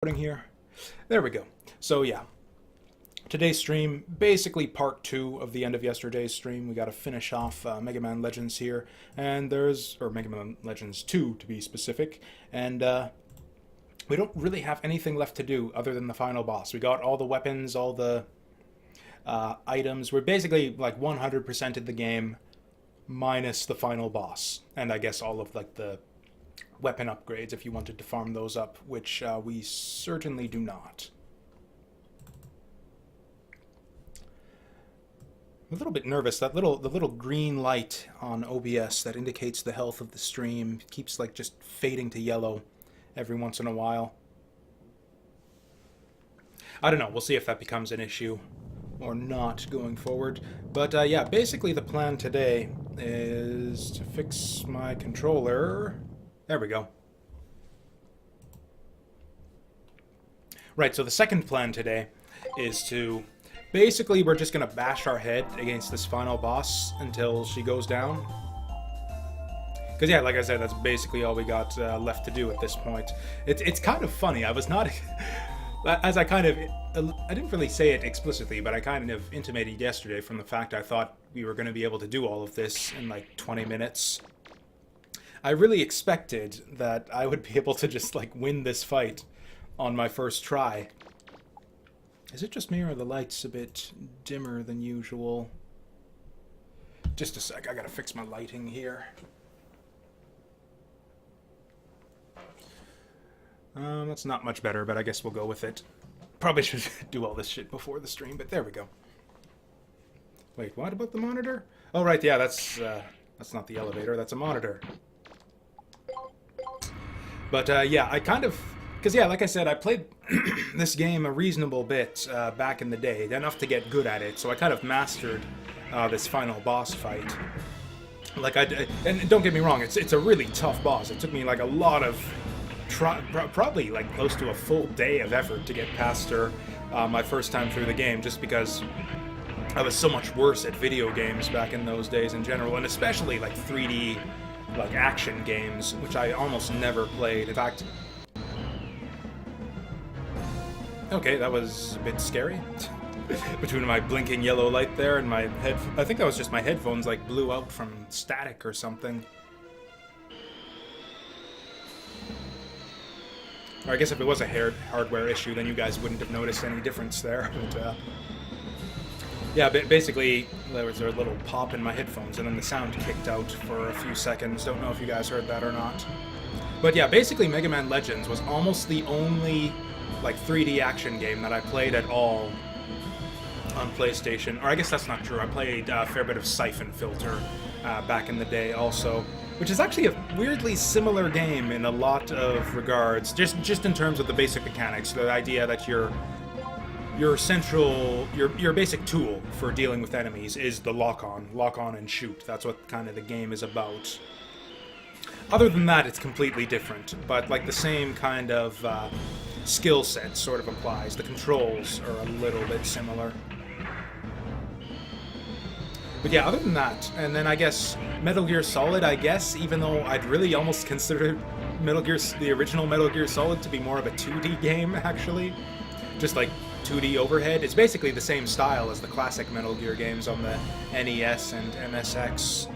Here. There we go. So yeah, today's stream, basically part two of the end of yesterday's stream. We got to finish off Mega Man Legends here, and or Mega Man Legends 2 to be specific, and we don't really have anything left to do other than the final boss. We got all the weapons, all the items. We're basically like 100%ed the game, minus the final boss, and I guess all of like the weapon upgrades if you wanted to farm those up, which we certainly do not. I'm a little bit nervous. The little green light on OBS that indicates the health of the stream keeps like just fading to yellow every once in a while. I don't know. We'll see if that becomes an issue or not going forward. But yeah, basically the plan today is to fix my controller. There we go. Right, so the second plan today is to... Basically, we're just going to bash our head against this final boss until she goes down. Because, yeah, like I said, that's basically all we got left to do at this point. It's kind of funny. I was not... As I kind of... I didn't really say it explicitly, but I kind of intimated yesterday from the fact I thought we were going to be able to do all of this in like 20 minutes. I really expected that I would be able to just, like, win this fight on my first try. Is it just me, or are the lights a bit dimmer than usual? Just a sec, I gotta fix my lighting here. That's not much better, but I guess we'll go with it. Probably should do all this shit before the stream, but there we go. Wait, what about the monitor? Oh, right, yeah, that's not the elevator, that's a monitor. But, yeah, I kind of... Because, yeah, like I said, I played this game a reasonable bit back in the day, enough to get good at it, so I kind of mastered this final boss fight. Like, and don't get me wrong, it's a really tough boss. It took me, like, a lot of... probably, like, close to a full day of effort to get past her my first time through the game, just because I was so much worse at video games back in those days in general, and especially, like, 3D... like action games, which I almost never played. In fact, okay, that was a bit scary. Between my blinking yellow light there and my head, I think that was just my headphones like blew out from static or something. Or I guess if it was a hardware issue, then you guys wouldn't have noticed any difference there. But, yeah, basically, there was a little pop in my headphones, and then the sound kicked out for a few seconds. Don't know if you guys heard that or not. But yeah, basically Mega Man Legends was almost the only, like, 3D action game that I played at all on PlayStation. Or I guess that's not true. I played a fair bit of Siphon Filter back in the day also, which is actually a weirdly similar game in a lot of regards, just in terms of the basic mechanics, the idea that your basic tool for dealing with enemies is the lock on and shoot. That's what kind of the game is about. Other than that, it's completely different, but like the same kind of skill set sort of applies. The controls are a little bit similar. But yeah, other than that, and then I guess Metal Gear Solid, I guess, even though I'd really almost consider the original Metal Gear Solid to be more of a 2D game, actually. Just like 2D overhead. It's basically the same style as the classic Metal Gear games on the NES and MSX.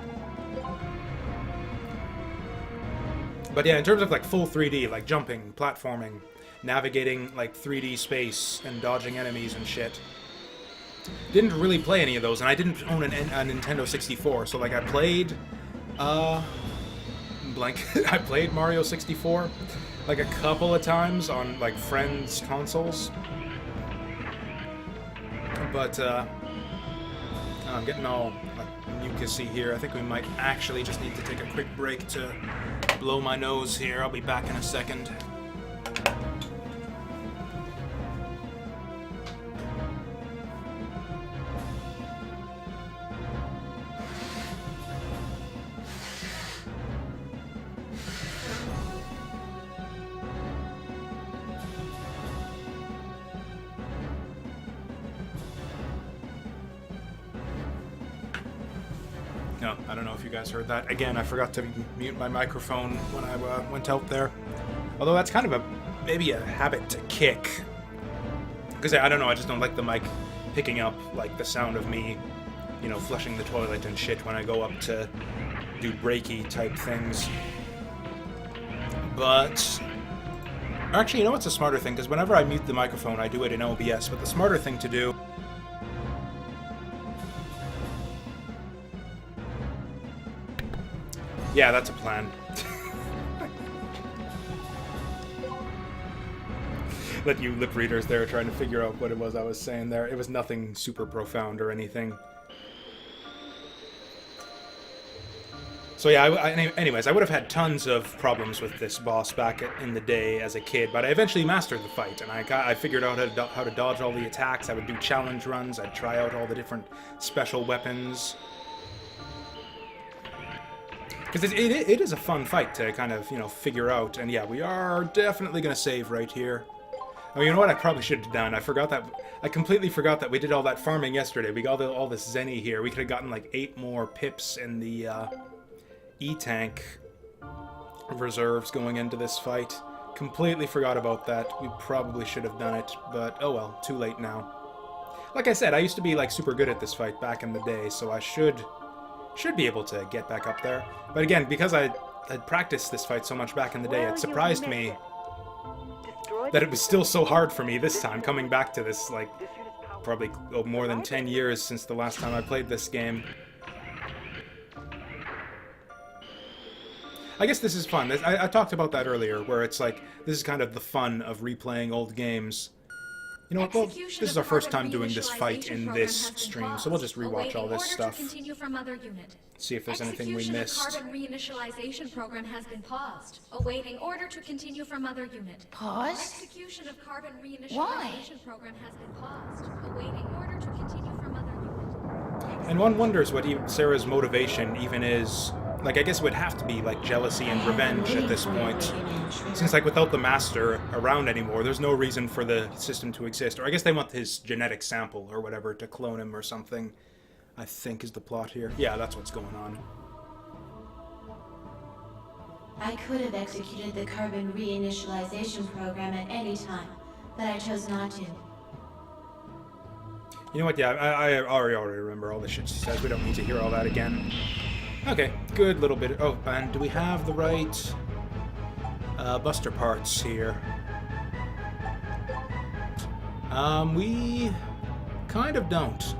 But yeah, in terms of like full 3D, like jumping, platforming, navigating like 3D space and dodging enemies and shit, didn't really play any of those, and I didn't own a Nintendo 64, so like I played I played Mario 64 like a couple of times on like friends' consoles. But, I'm getting all, like, mucusy here. I think we might actually just need to take a quick break to blow my nose here. I'll be back in a second. No, I don't know if you guys heard that. Again, I forgot to mute my microphone when I went out there. Although that's kind of a maybe a habit to kick. Because I don't know, I just don't like the mic picking up like the sound of me, you know, flushing the toilet and shit when I go up to do breaky type things. But actually, you know what's a smarter thing? Because whenever I mute the microphone, I do it in OBS. But the smarter thing to do... Yeah, that's a plan. Let you lip readers there trying to figure out what it was I was saying there. It was nothing super profound or anything. So yeah, anyways, I would have had tons of problems with this boss back in the day as a kid, but I eventually mastered the fight, and I figured out how to dodge all the attacks. I would do challenge runs, I'd try out all the different special weapons. Because it is a fun fight to kind of, you know, figure out, and yeah, we are definitely going to save right here. Oh, you know what I probably should have done? I completely forgot that we did all that farming yesterday. We got all this Zenny here. We could have gotten like 8 more pips in the E-tank reserves going into this fight. Completely forgot about that. We probably should have done it, but oh well, too late now. Like I said, I used to be like super good at this fight back in the day, so I should be able to get back up there. But again, because I had practiced this fight so much back in the day, it surprised me that it was still so hard for me this time, coming back to this, like, probably more than 10 years since the last time I played this game. I guess this is fun. I talked about that earlier, where it's like, this is kind of the fun of replaying old games. You know what, well, this is our first time doing this fight in this stream, so we'll just rewatch all this stuff. See if there's anything we missed. Carbon reinitialization program has been paused. Awaiting order to continue from other unit. Pause? Execution of carbon reinitialization Why? program has been paused. Awaiting order to continue from other unit. And one wonders what Sarah's motivation even is. Like, I guess it would have to be, like, jealousy and revenge at this point. Since, like, without the Master around anymore, there's no reason for the system to exist. Or I guess they want his genetic sample or whatever to clone him or something, I think is the plot here. Yeah, that's what's going on. I could have executed the carbon reinitialization program at any time, but I chose not to. You know what, yeah, I already remember all the shit she says. We don't need to hear all that again. Okay, good little bit. Oh, and do we have the right buster parts here? We kind of don't.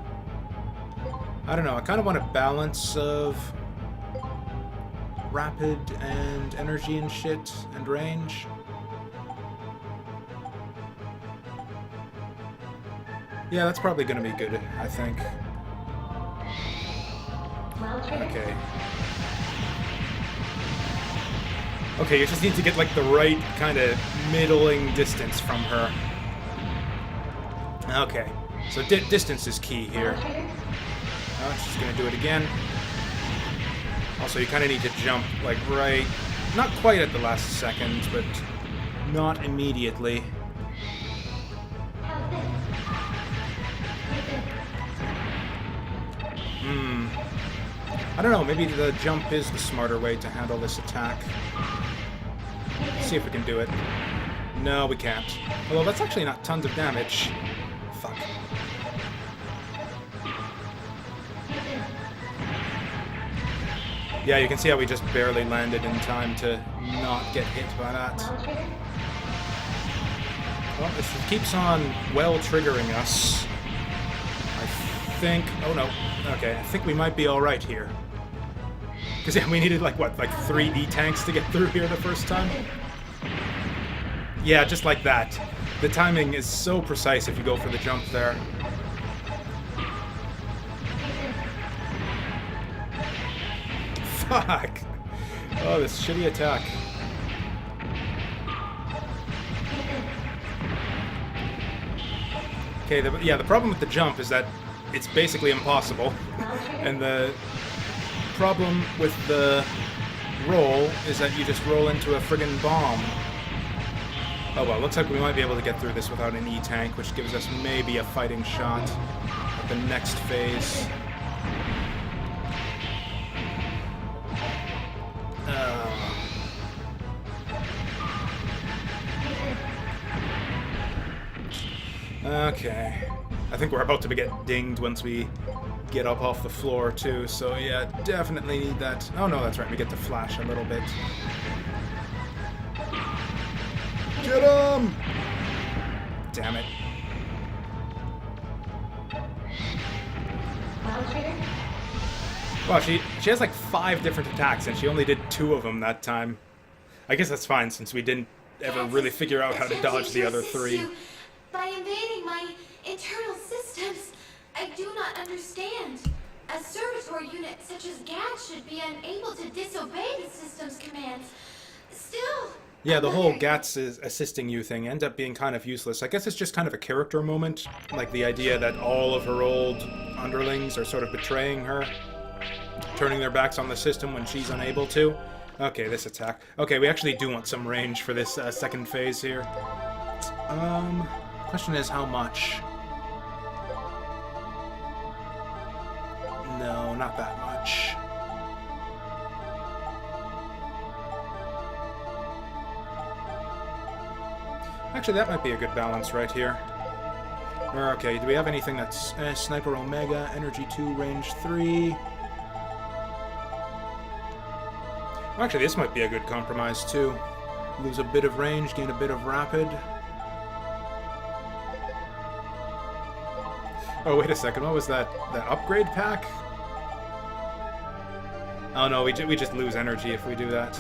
I don't know, I kind of want a balance of rapid and energy and shit and range. Yeah, that's probably going to be good, I think. Okay. Okay, you just need to get, like, the right kind of middling distance from her. Okay. So distance is key here. Oh, she's gonna do it again. Also, you kind of need to jump, like, right... Not quite at the last second, but not immediately. I don't know, maybe the jump is the smarter way to handle this attack. Let's see if we can do it. No, we can't. Although that's actually not tons of damage. Fuck. Yeah, you can see how we just barely landed in time to not get hit by that. Well, if it keeps on well triggering us, I think... Oh no. Okay, I think we might be alright here. Because yeah, we needed like, what, like 3 E-tanks to get through here the first time? Yeah, just like that. The timing is so precise if you go for the jump there. Fuck! Oh, this shitty attack. Okay, the problem with the jump is that it's basically impossible. And the problem with the roll is that you just roll into a friggin' bomb. Oh well, looks like we might be able to get through this without an E-tank, which gives us maybe a fighting shot at the next phase. Okay. I think we're about to get dinged once we get up off the floor, too. So, yeah, definitely need that. Oh, no, that's right. We get to flash a little bit. Get him! Damn it. Wow, she has like 5 different attacks, and she only did 2 of them that time. I guess that's fine, since we didn't ever really figure out how to dodge the other 3. By invading my internal systems, I do not understand. A servitor unit such as GAD should be unable to disobey the system's commands. Still... Yeah, the whole GATS is assisting you thing ends up being kind of useless. I guess it's just kind of a character moment, like the idea that all of her old underlings are sort of betraying her, turning their backs on the system when she's unable to. Okay, this attack. Okay, we actually do want some range for this second phase here. Question is how much? No, not that much. Actually, that might be a good balance right here. Okay, do we have anything that's Sniper Omega, Energy 2, Range 3? Well, actually, this might be a good compromise, too. Lose a bit of range, gain a bit of rapid. Oh, wait a second, what was that? That upgrade pack? Oh no, we just lose energy if we do that.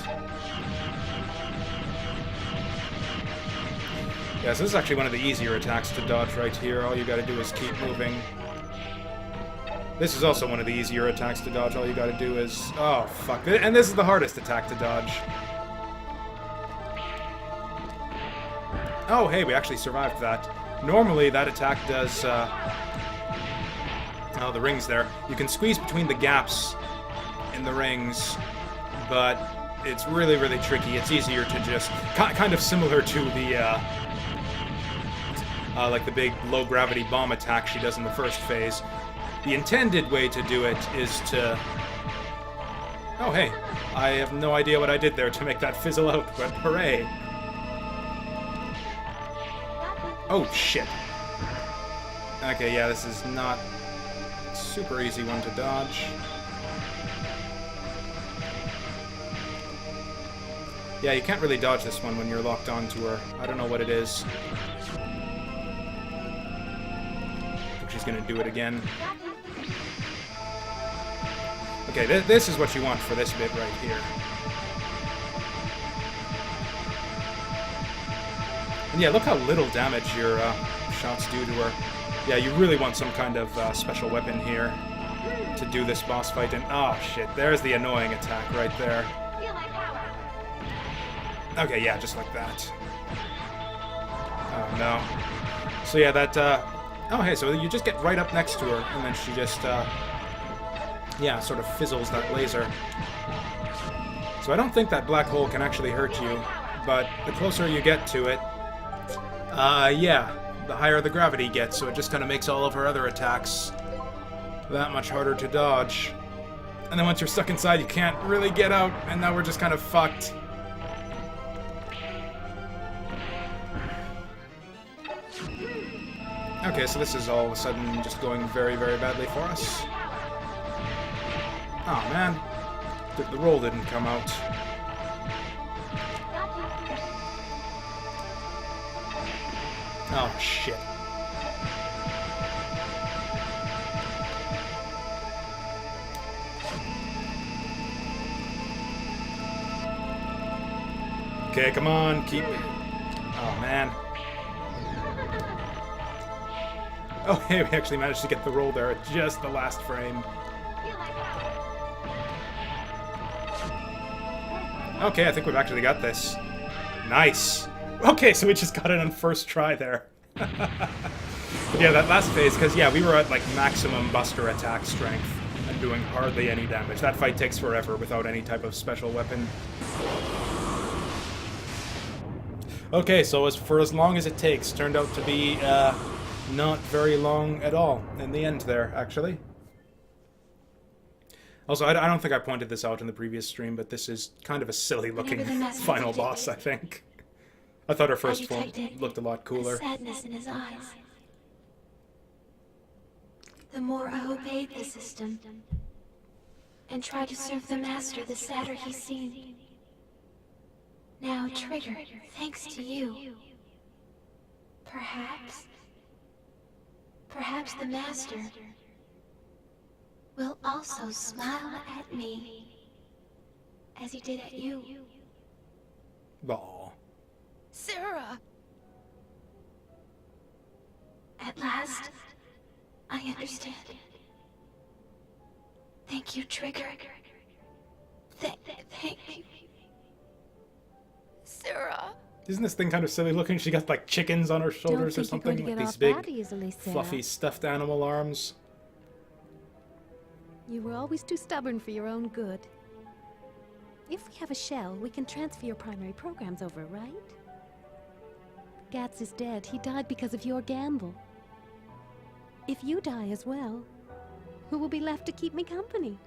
Yeah, so this is actually one of the easier attacks to dodge right here. All you gotta do is keep moving. This is also one of the easier attacks to dodge. All you gotta do is... Oh, fuck. And this is the hardest attack to dodge. Oh, hey, we actually survived that. Normally, that attack does... Oh, the rings there. You can squeeze between the gaps in the rings, but it's really, really tricky. It's easier to just... Kind of similar to the... like the big low-gravity bomb attack she does in the first phase. The intended way to do it is to... Oh, hey. I have no idea what I did there to make that fizzle out, but hooray. Oh, shit. Okay, yeah, this is not a super easy one to dodge. Yeah, you can't really dodge this one when you're locked onto her. I don't know what it is. I think she's gonna do it again. Okay, this is what you want for this bit right here. And yeah, look how little damage your shots do to her. Yeah, you really want some kind of special weapon here to do this boss fight. And oh shit, there's the annoying attack right there. Okay, yeah, just like that. Oh no. So yeah, that... Oh hey, so you just get right up next to her, and then she just... Yeah, sort of fizzles that laser. So I don't think that black hole can actually hurt you, but the closer you get to it, yeah, the higher the gravity gets, so it just kind of makes all of her other attacks that much harder to dodge. And then once you're stuck inside, you can't really get out, and now we're just kind of fucked. Okay, so this is all of a sudden just going very, very badly for us. Oh man, the roll didn't come out. Oh shit. Okay, come on, keep... Oh man. Oh hey, we actually managed to get the roll there at just the last frame. Okay, I think we've actually got this. Nice! Okay, so we just got it on first try there. Yeah, that last phase, because yeah, we were at like maximum Buster attack strength and doing hardly any damage. That fight takes forever without any type of special weapon. Okay, so for as long as it takes, turned out to be not very long at all in the end there, actually. Also, I don't think I pointed this out in the previous stream, but this is kind of a silly-looking final boss, I think. I thought our first form looked a lot cooler. Sadness in his eyes. the more I obeyed the system and tried to serve the Master, the sadder he seemed. Now, Trigger, thanks to you, perhaps the Master will also smile at me as he did at you. Aw. Sarah! At last, I understand. Thank you, Trigger. Thank you. Sarah! Isn't this thing kind of silly looking? She got like chickens on her shoulders or Don't think something, you're going like to get these off big, that easily, Sarah. fluffy, stuffed animal arms. You were always too stubborn for your own good. If we have a shell, we can transfer your primary programs over, right? Gats is dead. He died because of your gamble. If you die as well, who will be left to keep me company?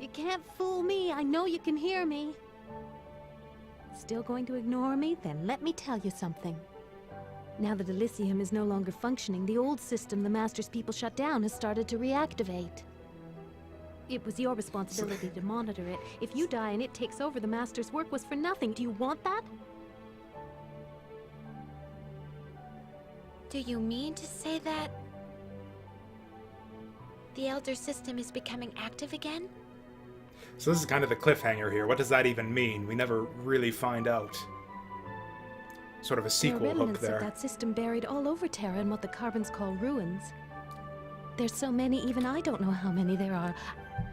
You can't fool me. I know you can hear me. Still going to ignore me? Then let me tell you something. Now that Elysium is no longer functioning, the old system the Master's people shut down has started to reactivate. It was your responsibility to monitor it. If you die and it takes over, the Master's work was for nothing. Do you want that? Do you mean to say that the Elder System is becoming active again? So this is kind of the cliffhanger here. What does that even mean? We never really find out. Sort of a There are sequel hook remnants there. of that system buried all over Terra in what the Carbons call ruins. There's so many, even I don't know how many there are.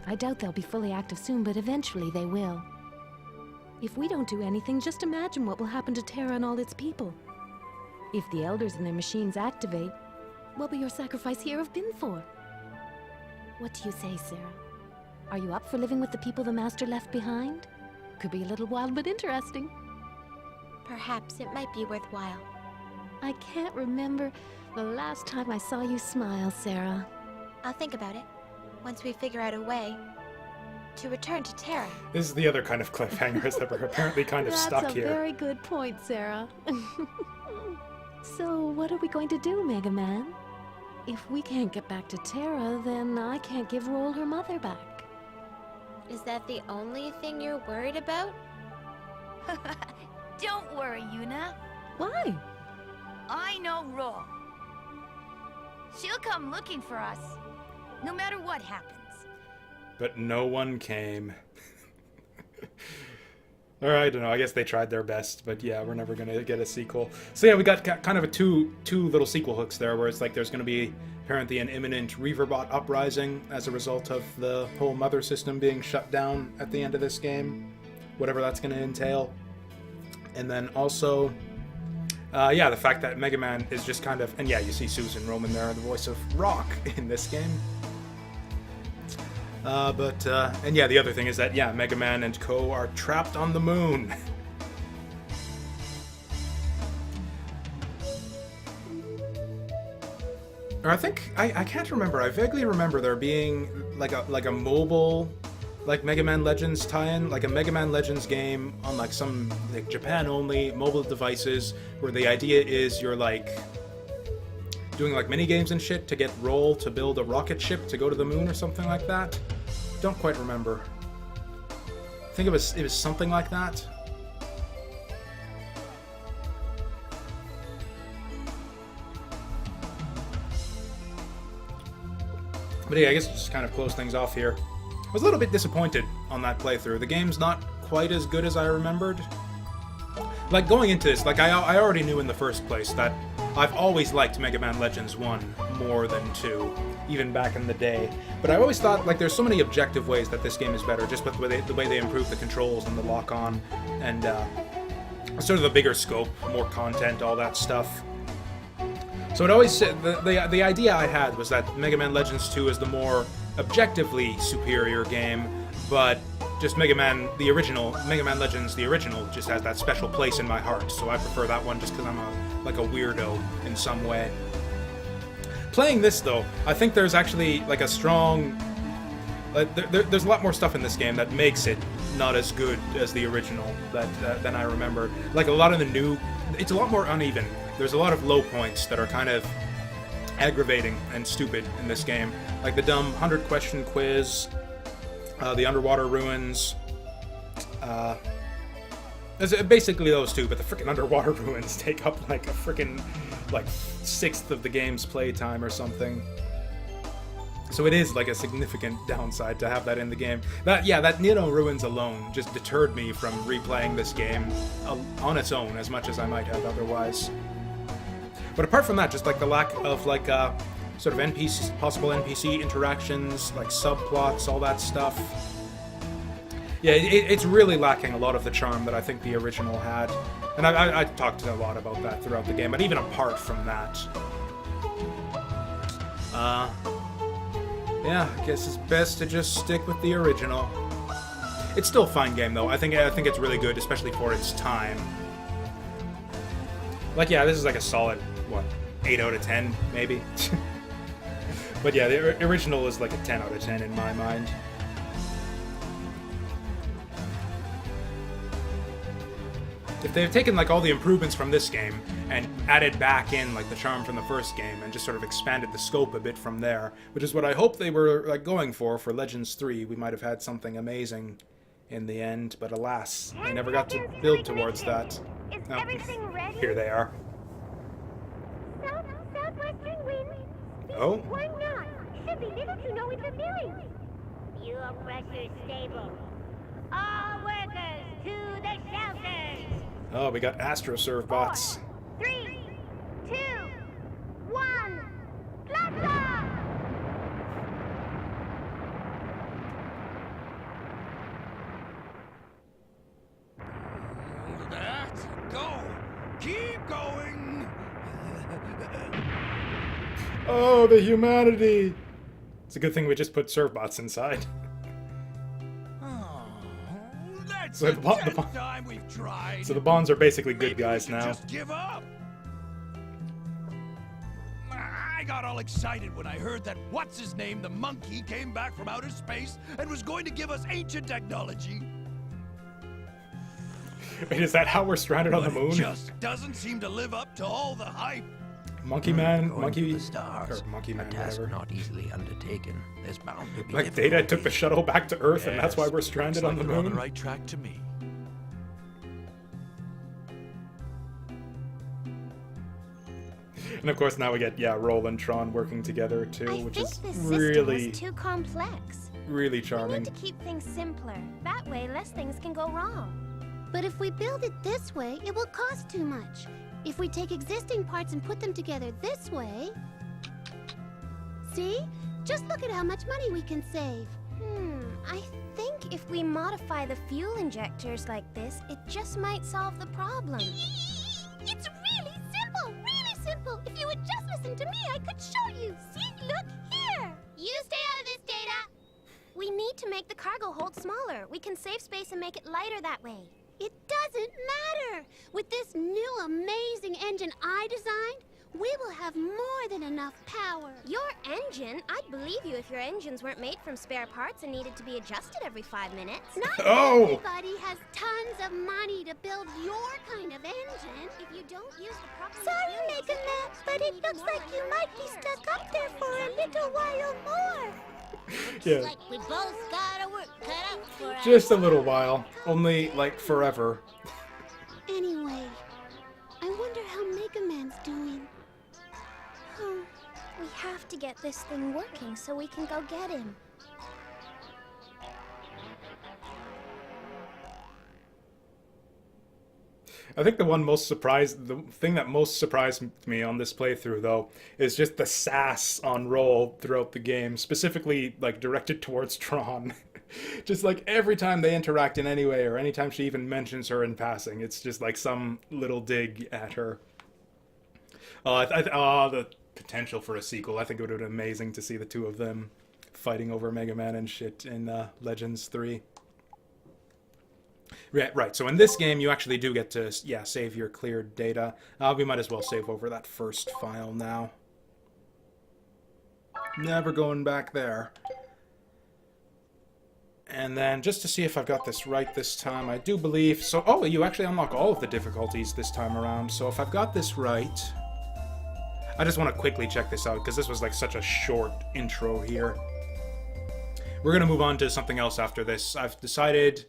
I doubt they'll be fully active soon, but eventually they will. If we don't do anything, just imagine what will happen to Terra and all its people. If the Elders and their machines activate, what will your sacrifice here have been for? What do you say, Sarah? Are you up for living with the people the Master left behind? Could be a little wild, but interesting. Perhaps it might be worthwhile. I can't remember the last time I saw you smile, Sarah. I'll think about it once we figure out a way to return to Terra. This is the other kind of cliffhanger, is that we're apparently kind of stuck That's a here. very good point, Sarah. So, what are we going to do, Mega Man? If we can't get back to Terra, then I can't give Roll her mother back. Is that the only thing you're worried about? Don't worry, Yuna. Why? I know Ro. She'll come looking for us, no matter what happens. But no one came. Or I don't know, I guess they tried their best, but yeah, we're never gonna get a sequel. So yeah, we got kind of a two little sequel hooks there, where it's like there's gonna be apparently an imminent Reaverbot uprising as a result of the whole mother system being shut down at the end of this game, whatever that's gonna entail. And then also, yeah, the fact that Mega Man is just kind of, and yeah, you see Susan Roman there, the voice of Rock in this game. And yeah, the other thing is that, yeah, Mega Man and Co. are trapped on the moon. Or I think, I can't remember, I vaguely remember there being like a mobile, like Mega Man Legends tie-in, like a Mega Man Legends game on like some like Japan-only mobile devices, where the idea is you're like doing like mini games and shit to get Roll to build a rocket ship to go to the moon or something like that. Don't quite remember. I think it was something like that. But yeah, I guess just kind of close things off here. I was a little bit disappointed on that playthrough. The game's not quite as good as I remembered. Like, going into this, like, I already knew in the first place that I've always liked Mega Man Legends 1 more than 2, even back in the day. But I always thought, like, there's so many objective ways that this game is better, just with the way they improve the controls and the lock-on, and sort of the bigger scope, more content, all that stuff. So it always, the idea I had was that Mega Man Legends 2 is the more objectively superior game, but just Mega Man Legends, the original, just has that special place in my heart, so I prefer that one just because I'm like a weirdo in some way. Playing this, though, I think there's actually like a strong... there's a lot more stuff in this game that makes it not as good as the original than I remember. Like, a lot of the new... It's a lot more uneven. there's a lot of low points that are kind of aggravating and stupid in this game. Like the dumb 100-question quiz, the underwater ruins. Basically those two, but the freaking underwater ruins take up like a freaking like sixth of the game's playtime or something. So it is like a significant downside to have that in the game. That Nino ruins alone just deterred me from replaying this game on its own as much as I might have otherwise. But apart from that, just like the lack of like sort of possible NPC interactions, like subplots, all that stuff. Yeah, it's really lacking a lot of the charm that I think the original had. And I talked a lot about that throughout the game, but even apart from that, yeah, I guess it's best to just stick with the original. It's still a fine game, though. I think it's really good, especially for its time. Like, yeah, this is like a solid, what, 8 out of 10, maybe? But yeah, the original is like a 10 out of 10 in my mind. If they've taken like all the improvements from this game and added back in like the charm from the first game and just sort of expanded the scope a bit from there, which is what I hope they were like going for Legends 3, we might have had something amazing in the end, but alas, they never got to build towards that. Oh, here they are. Southwestern wind. Oh? Why not? Should be little to no interference. Fuel pressure stable. All workers to the shelters. Oh, we got AstroServe bots. 4, 3, 2, 1. Blast off! That. Go. Keep going. Oh, the humanity! It's a good thing we just put servbots inside. That's So the the 10th time we've tried. So the Bonds are basically good Maybe guys we should now. Just give up. I got all excited when I heard that what's-his-name, the monkey, came back from outer space and was going to give us ancient technology. Wait, is that how we're stranded on the But moon? it just doesn't seem to live up to all the hype. Monkey Man, Going Monkey... to the stars. Or Monkey Man, A task whatever. not easily undertaken. There's bound to be Like Data took the shuttle back to Earth and that's why we're stranded on the Looks like we're moon? on the right track to me. And of course now we get, Roll and Tron working together too, I which think is this system really, is too complex. really We charming. need to keep things simpler. That way, less things can go wrong. But if we build it this way, it will cost too much. If we take existing parts and put them together this way... See? Just look at how much money we can save. I think if we modify the fuel injectors like this, it just might solve the problem. It's really simple! Really simple! If you would just listen to me, I could show you. See? Look here! You stay out of this, Data! We need to make the cargo hold smaller. We can save space and make it lighter that way. It doesn't matter! With this new amazing engine I designed, we will have more than enough power. Your engine? I'd believe you if your engines weren't made from spare parts and needed to be adjusted every 5 minutes. Not Oh! everybody has tons of money to build your kind of engine. If you don't use the proper Sorry, materials, Mega Man, but it looks like you might be stuck up there for a little while more. Yeah, Like we both got our work cut out for us. just a little while. Only, like, forever. Anyway, I wonder how Mega Man's doing. We have to get this thing working so we can go get him. I think the thing that most surprised me on this playthrough, though, is just the sass on Roll throughout the game, specifically, like, directed towards Tron. Just, like, every time they interact in any way, or anytime she even mentions her in passing, it's just, like, some little dig at her. The potential for a sequel. I think it would have been amazing to see the two of them fighting over Mega Man and shit in Legends 3. Right, so in this game, you actually do get to, save your cleared data. We might as well save over that first file now. Never going back there. And then, just to see if I've got this right this time, I do believe... So, oh, you actually unlock all of the difficulties this time around. So if I've got this right... I just want to quickly check this out, because this was like such a short intro here. We're going to move on to something else after this. I've decided...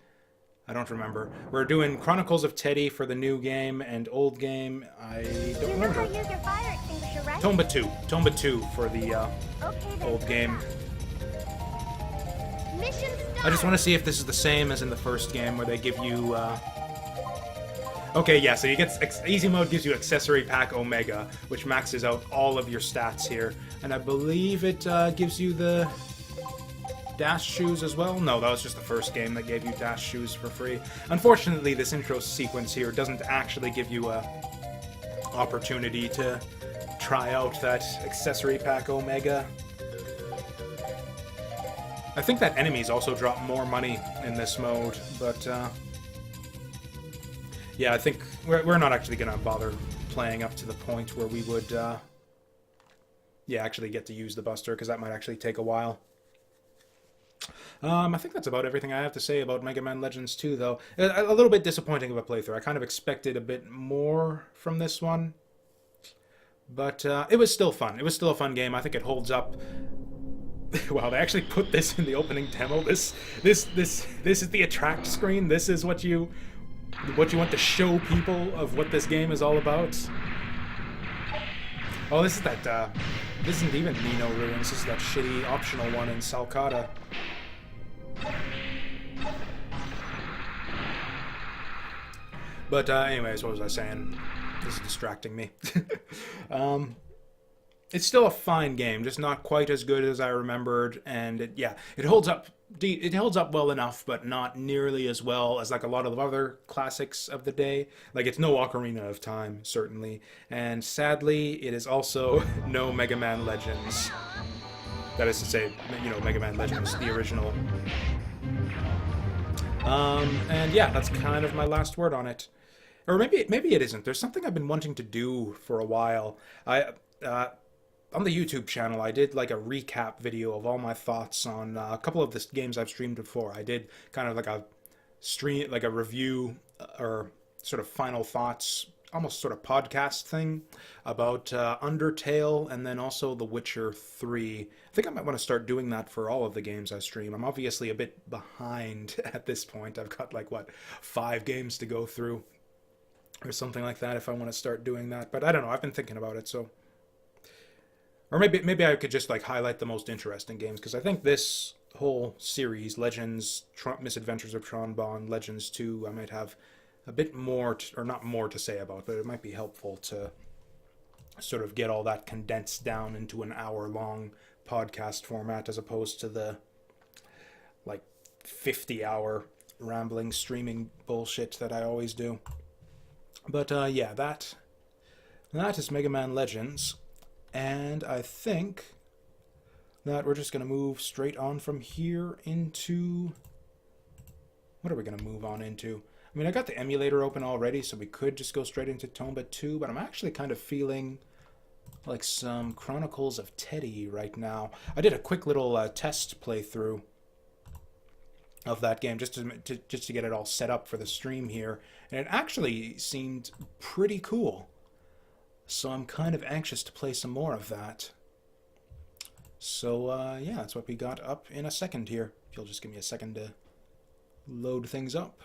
I don't remember. We're doing Chronicles of Teddy for the new game, and old game, I don't remember. You know how to use your fire extinguisher, right? Tomba 2. Tomba 2 for the Okay, then. old game. Mission start. I just want to see if this is the same as in the first game, where they give you, Okay, yeah, so you get... Easy mode gives you Accessory Pack Omega, which maxes out all of your stats here. And I believe it gives you the... Dash shoes as well? No, that was just the first game that gave you dash shoes for free. Unfortunately, this intro sequence here doesn't actually give you a opportunity to try out that Accessory Pack Omega. I think that enemies also drop more money in this mode, but yeah, I think we're not actually going to bother playing up to the point where we would yeah, actually get to use the Buster, because that might actually take a while. I think that's about everything I have to say about Mega Man Legends 2, though. A little bit disappointing of a playthrough. I kind of expected a bit more from this one. But it was still fun. It was still a fun game. I think it holds up. Wow, they actually put this in the opening demo. This is the attract screen. This is what you want to show people of what this game is all about. Oh, this is that, this isn't even Nino Ruins. This is that shitty optional one in Salcata. But, anyways, what was I saying? This is distracting me. It's still a fine game, just not quite as good as I remembered, and it holds up. It holds up well enough, but not nearly as well as like a lot of the other classics of the day. Like, it's no Ocarina of Time, certainly, and sadly, it is also no Mega Man Legends. That is to say, you know, Mega Man Legends, the original. And yeah, that's kind of my last word on it. Or maybe it isn't. There's something I've been wanting to do for a while. On the YouTube channel, I did like a recap video of all my thoughts on a couple of the games I've streamed before. I did kind of like a review or sort of final thoughts, almost sort of podcast thing about Undertale and then also The Witcher 3. I think I might want to start doing that for all of the games I stream. I'm obviously a bit behind at this point. I've got like, 5 games to go through or something like that if I want to start doing that. But I don't know. I've been thinking about it, so... Or maybe I could just like highlight the most interesting games, because I think this whole series, Legends, Misadventures of Tron Bonne, Legends 2, I might have a bit more, or not more to say about, but it might be helpful to sort of get all that condensed down into an hour-long podcast format as opposed to the like 50-hour rambling streaming bullshit that I always do. But yeah, that is Mega Man Legends. And I think that we're just going to move straight on from here into... What are we going to move on into? I mean, I got the emulator open already, so we could just go straight into Tomba 2, but I'm actually kind of feeling like some Chronicles of Teddy right now. I did a quick little test playthrough of that game just to get it all set up for the stream here, and it actually seemed pretty cool. So I'm kind of anxious to play some more of that. So, yeah, that's what we got up in a second here. If you'll just give me a second to load things up.